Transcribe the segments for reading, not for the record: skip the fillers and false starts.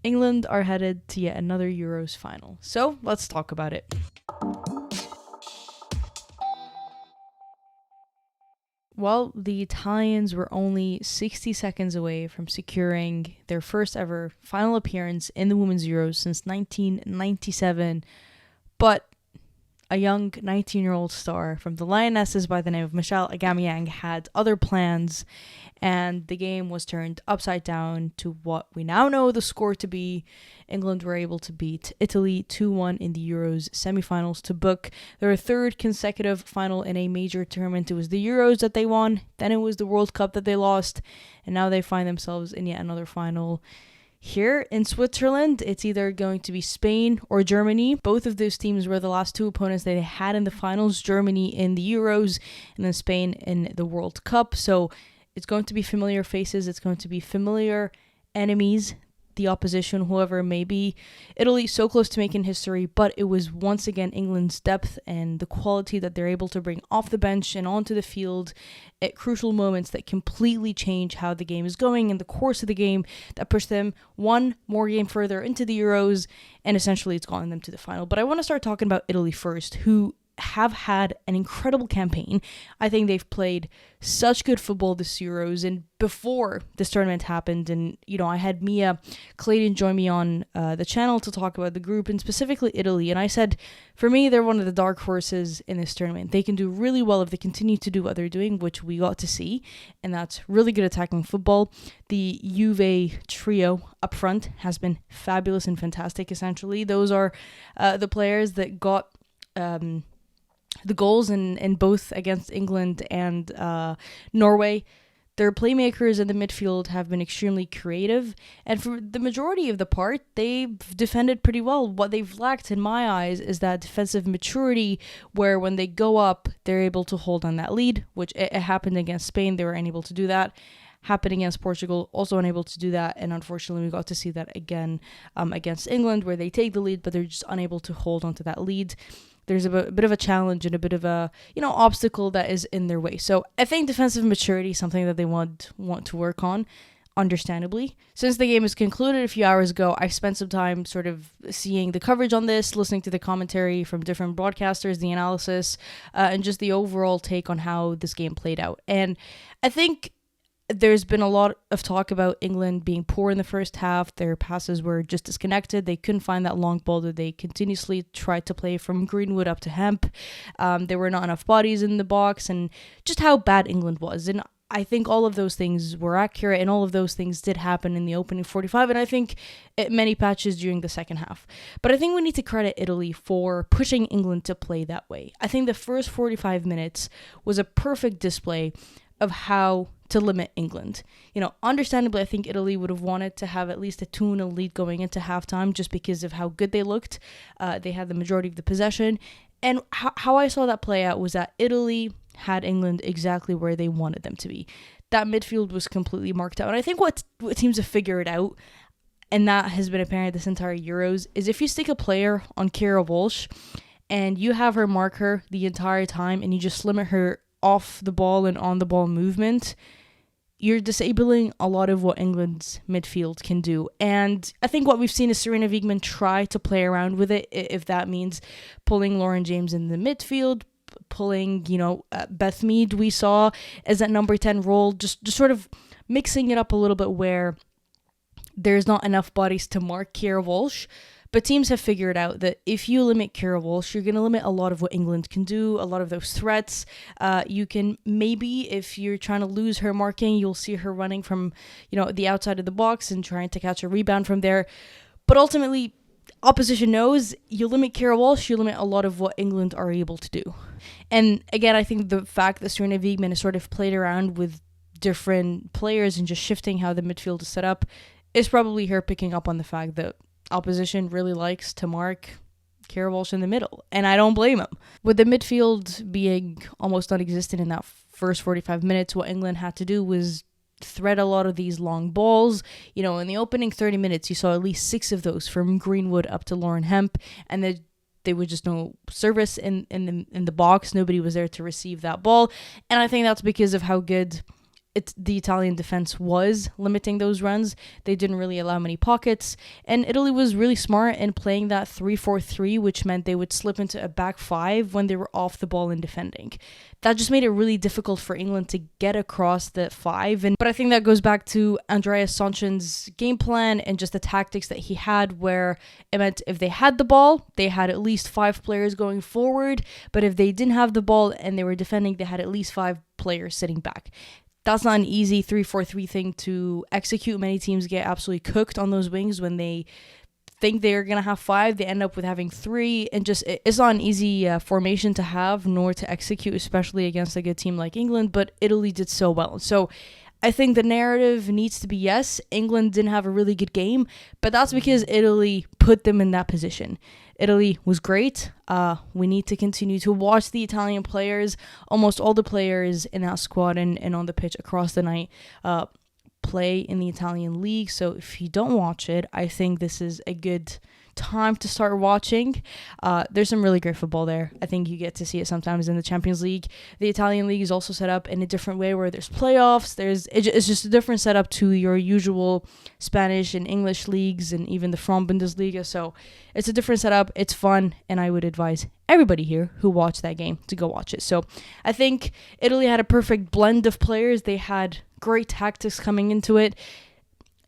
England are headed to yet another Euros final. So let's talk about it. Well, the Italians were only 60 seconds away from securing their first ever final appearance in the Women's Euros since 1997, but a young 19-year-old star from the Lionesses by the name of Michelle Aubameyang had other plans, and the game was turned upside down to what we now know the score to be. England were able to beat Italy 2-1 in the Euros semi-finals to book their third consecutive final in a major tournament. It was the Euros that they won, then it was the World Cup that they lost, and now they find themselves in yet another final. Here in Switzerland, it's either going to be Spain or Germany. Both of those teams were the last two opponents they had in the finals, Germany in the Euros and then Spain in the World Cup. So it's going to be familiar faces, it's going to be familiar enemies, the opposition, whoever it may be. Italy so close to making history, but it was once again England's depth and the quality that they're able to bring off the bench and onto the field at crucial moments that completely change how the game is going in the course of the game, that push them one more game further into the Euros, and essentially it's gotten them to the final. But I want to start talking about Italy first, who have had an incredible campaign. I think they've played such good football this Euros, and before this tournament happened, and I had Mia Clayton join me on the channel to talk about the group and specifically Italy, and I said for me they're one of the dark horses in this tournament. They can do really well if they continue to do what they're doing, which we got to see, and that's really good attacking football. The Juve trio up front has been fabulous and fantastic. Essentially, those are the players that got the goals in both against England and Norway. Their playmakers in the midfield have been extremely creative, and for the majority of the part, they've defended pretty well. What they've lacked, in my eyes, is that defensive maturity, where when they go up, they're able to hold on that lead, which it happened against Spain. They were unable to do that. Happened against Portugal, also unable to do that, and unfortunately we got to see that again against England, where they take the lead, but they're just unable to hold onto that lead. There's a bit of a challenge and a bit of a obstacle that is in their way. So I think defensive maturity is something that they want to work on, understandably. Since the game is concluded a few hours ago, I've spent some time sort of seeing the coverage on this, listening to the commentary from different broadcasters, the analysis, and just the overall take on how this game played out. And I think there's been a lot of talk about England being poor in the first half. Their passes were just disconnected. They couldn't find that long ball that they continuously tried to play from Greenwood up to Hemp. There were not enough bodies in the box, and just how bad England was. And I think all of those things were accurate, and all of those things did happen in the opening 45, and I think at many patches during the second half. But I think we need to credit Italy for pushing England to play that way. I think the first 45 minutes was a perfect display of how to limit England. Understandably, I think Italy would have wanted to have at least a 2-0 lead going into halftime just because of how good they looked. They had the majority of the possession. And how I saw that play out was that Italy had England exactly where they wanted them to be. That midfield was completely marked out. And I think what teams have figured out, and that has been apparent this entire Euros, is if you stick a player on Keira Walsh and you have her mark her the entire time and you just limit her off the ball and on the ball movement, you're disabling a lot of what England's midfield can do. And I think what we've seen is Serena Wiegman try to play around with it, if that means pulling Lauren James in the midfield, pulling, Beth Mead we saw as that number 10 role, just sort of mixing it up a little bit where there's not enough bodies to mark Keira Walsh. But teams have figured out that if you limit Keira Walsh, you're going to limit a lot of what England can do, a lot of those threats. You can maybe, if you're trying to lose her marking, you'll see her running from, the outside of the box and trying to catch a rebound from there. But ultimately, opposition knows you limit Keira Walsh, you limit a lot of what England are able to do. And again, I think the fact that Serena Wiegman has sort of played around with different players and just shifting how the midfield is set up is probably her picking up on the fact that opposition really likes to mark Keira Walsh in the middle, and I don't blame him. With the midfield being almost non-existent in that first 45 minutes, what England had to do was thread a lot of these long balls. In the opening 30 minutes, you saw at least 6 of those from Greenwood up to Lauren Hemp, and there was just no service in the box. Nobody was there to receive that ball, and I think that's because of how good the Italian defense was limiting those runs. They didn't really allow many pockets, and Italy was really smart in playing that 3-4-3, which meant they would slip into a back five when they were off the ball and defending. That just made it really difficult for England to get across the five. But I think that goes back to Andreas Sonchen's game plan and just the tactics that he had, where it meant if they had the ball, they had at least 5 players going forward. But if they didn't have the ball and they were defending, they had at least 5 players sitting back. That's not an easy 3-4-3 thing to execute. Many teams get absolutely cooked on those wings when they think they're going to have 5, they end up with having 3, and just it's not an easy formation to have nor to execute, especially against a good team like England, but Italy did so well. So I think the narrative needs to be, yes, England didn't have a really good game, but that's because Italy put them in that position. Italy was great. We need to continue to watch the Italian players. Almost all the players in that squad and on the pitch across the night play in the Italian league. So if you don't watch it, I think this is a good time to start watching. There's some really great football there. I think you get to see it sometimes in the Champions League. The Italian league is also set up in a different way, where there's playoffs. It's just a different setup to your usual Spanish and English leagues and even the From Bundesliga. So it's a different setup. It's fun, and I would advise everybody here who watched that game to go watch it. So I think Italy had a perfect blend of players. They had great tactics coming into it.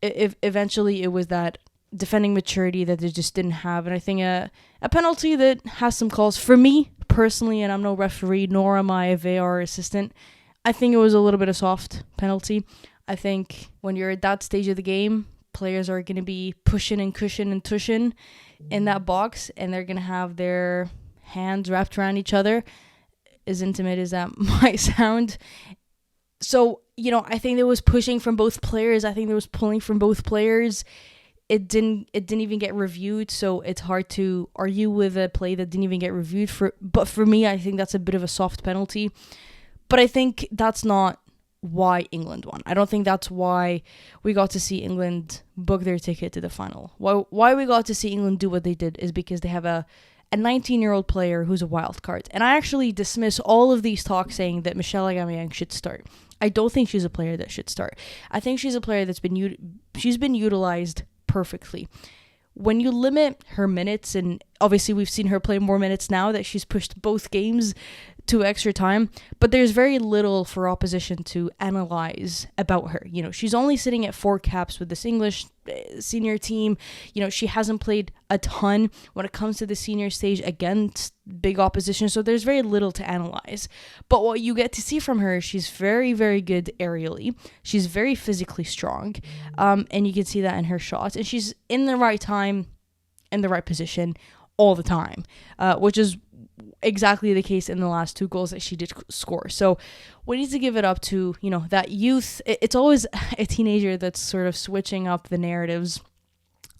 Eventually, it was that defending maturity that they just didn't have. And I think a penalty that has some calls for me personally, and I'm no referee, nor am I a VAR assistant, I think it was a little bit of soft penalty. I think when you're at that stage of the game, players are going to be pushing and cushioning and tushing in that box, and they're going to have their hands wrapped around each other, as intimate as that might sound. So, I think there was pushing from both players. I think there was pulling from both players. It didn't even get reviewed, so it's hard to argue with a play that didn't even get reviewed. But for me, I think that's a bit of a soft penalty. But I think that's not why England won. I don't think that's why we got to see England book their ticket to the final. Why we got to see England do what they did is because they have a 19-year-old player who's a wild card. And I actually dismiss all of these talks saying that Michelle Aubameyang should start. I don't think she's a player that should start. I think she's a player that's been utilized perfectly. When you limit her minutes, and obviously we've seen her play more minutes now that she's pushed both games to extra time, but there's very little for opposition to analyze about her. She's only sitting at 4 caps with this English senior team. She hasn't played a ton when it comes to the senior stage against big opposition, so there's very little to analyze. But what you get to see from her, she's very, very good aerially. She's very physically strong, and you can see that in her shots, and she's in the right time, in the right position all the time, which is exactly the case in the last 2 goals that she did score. So we need to give it up to, that youth. It's always a teenager that's sort of switching up the narratives.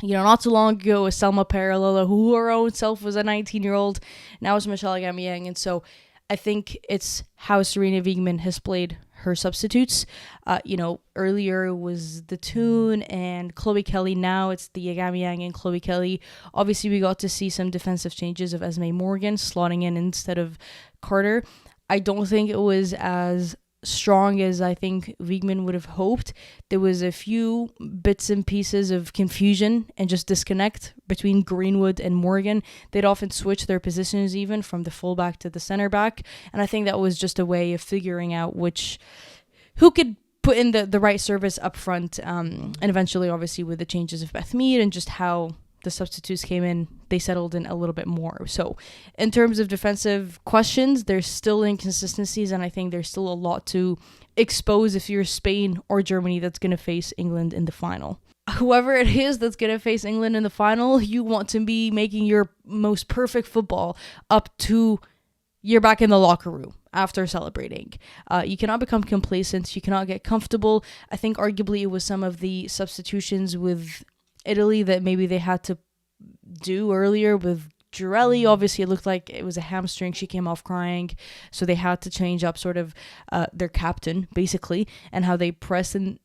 Not too long ago, it was Selma Paralola, who her own self was a 19-year-old. Now it's Michelle Aubameyang. And so I think it's how Serena Wiegmann has played her substitutes. Earlier was the Toon and Chloe Kelly. Now it's the Aubameyang and Chloe Kelly. Obviously, we got to see some defensive changes of Esme Morgan slotting in instead of Carter. I don't think it was as strong as I think Wiegmann would have hoped. There was a few bits and pieces of confusion and just disconnect between Greenwood and Morgan. They'd often switch their positions even from the fullback to the center back, and I think that was just a way of figuring out who could put in the right service up front, and eventually obviously with the changes of Beth Mead and just how the substitutes came in, they settled in a little bit more. So in terms of defensive questions, there's still inconsistencies, and I think there's still a lot to expose if you're Spain or Germany that's going to face England in the final. Whoever it is that's going to face England in the final, you want to be making your most perfect football up to you're back in the locker room after celebrating. You cannot become complacent. You cannot get comfortable. I think arguably it was some of the substitutions with Italy that maybe they had to do earlier with Girelli. Obviously, it looked like it was a hamstring. She came off crying, so they had to change up sort of their captain, basically, and how they press. And,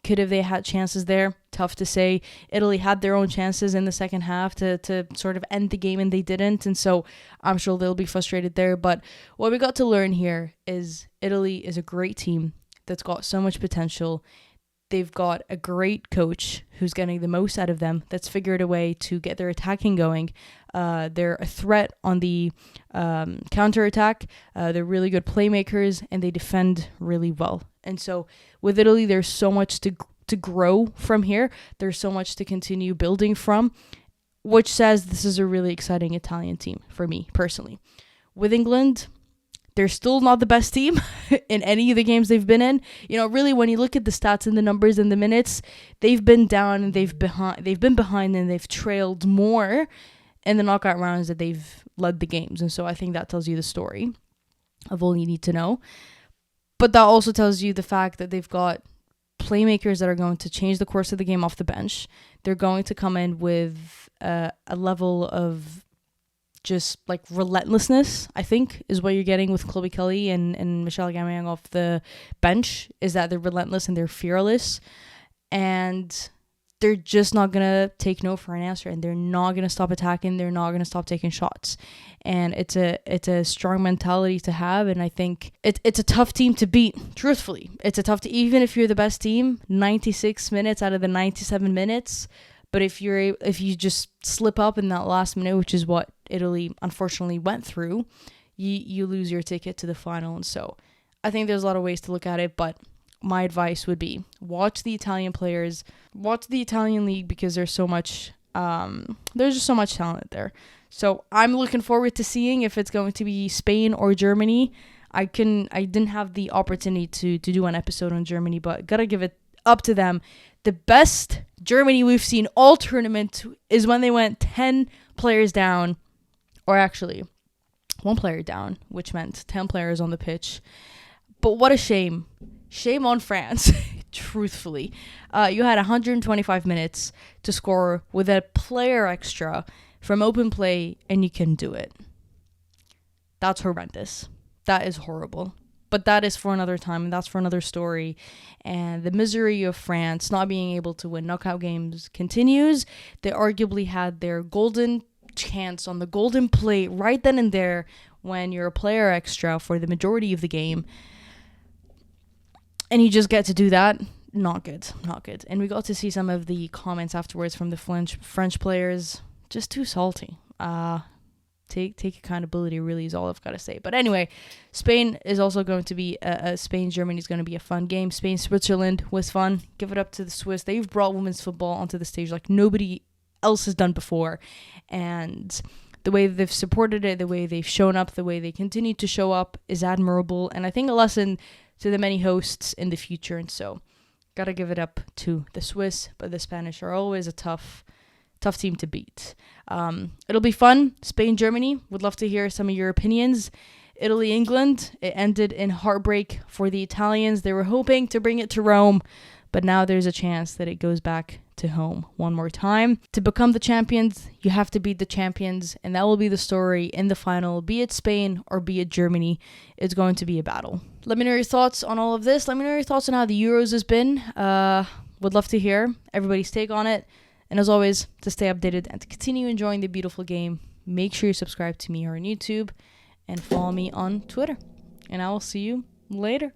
could have they had chances there? Tough to say. Italy had their own chances in the second half to sort of end the game, and they didn't. And so I'm sure they'll be frustrated there. But what we got to learn here is Italy is a great team. that's got so much potential. They've got a great coach who's getting the most out of them, that's figured a way to get their attacking going. They're a threat on the counterattack. They're really good playmakers, and they defend really well. And so with Italy, there's so much to grow from here. There's so much to continue building from, which says this is a really exciting Italian team for me personally. With England, they're still not the best team in any of the games they've been in. You know, really, when you look at the stats and the numbers and the minutes, they've been down and they've been behind and they've trailed more in the knockout rounds that they've led the games. And so I think that tells you the story of all you need to know. But that also tells you the fact that they've got playmakers that are going to change the course of the game off the bench. They're going to come in with a level of just like relentlessness, I think, is what you're getting with Chloe Kelly and Michelle Gamang off the bench, is that they're relentless and they're fearless, and they're just not going to take no for an answer, and they're not going to stop attacking. They're not going to stop taking shots. And it's a strong mentality to have, and I think it's a tough team to beat, truthfully. It's a tough even if you're the best team, 96 minutes out of the 97 minutes, but if you just slip up in that last minute, which is what Italy unfortunately went through, you lose your ticket to the final. And so I think there's a lot of ways to look at it, but my advice would be watch the Italian players, watch the Italian league, because there's so much there's just so much talent there. So I'm looking forward to seeing if it's going to be Spain or Germany. I didn't have the opportunity to do an episode on Germany, but gotta give it up to them. The best Germany we've seen all tournament is when they went 10 players down, or actually 1 player down, which meant 10 players on the pitch. But what a shame. Shame on France, truthfully. You had 125 minutes to score with a player extra from open play, and you can do it. That's horrendous. That is horrible. But that is for another time, and that's for another story. And the misery of France not being able to win knockout games continues. They arguably had their golden chance on the golden plate right then and there when you're a player extra for the majority of the game. And you just get to do that. Not good. And we got to see some of the comments afterwards from the French players. Just too salty. Take accountability, really, is all I've got to say. But anyway, Spain is also going to be Spain-Germany is going to be a fun game. Spain-Switzerland was fun. Give it up to the Swiss. They've brought women's football onto the stage like nobody else has done before. And the way they've supported it, the way they've shown up, the way they continue to show up is admirable. And I think a lesson to the many hosts in the future. And so, gotta give it up to the Swiss, but the Spanish are always a tough team to beat. It'll be fun. Spain, Germany. Would love to hear some of your opinions. Italy, England. It ended in heartbreak for the Italians. They were hoping to bring it to Rome, but now there's a chance that it goes back to home one more time. To become the champions, you have to beat the champions, and that will be the story in the final. Be it Spain or be it Germany, it's going to be a battle. Let me know your thoughts on all of this. Let me know your thoughts on how the Euros has been. Would love to hear everybody's take on it. And as always, to stay updated and to continue enjoying the beautiful game, make sure you subscribe to me here on YouTube and follow me on Twitter. And I will see you later.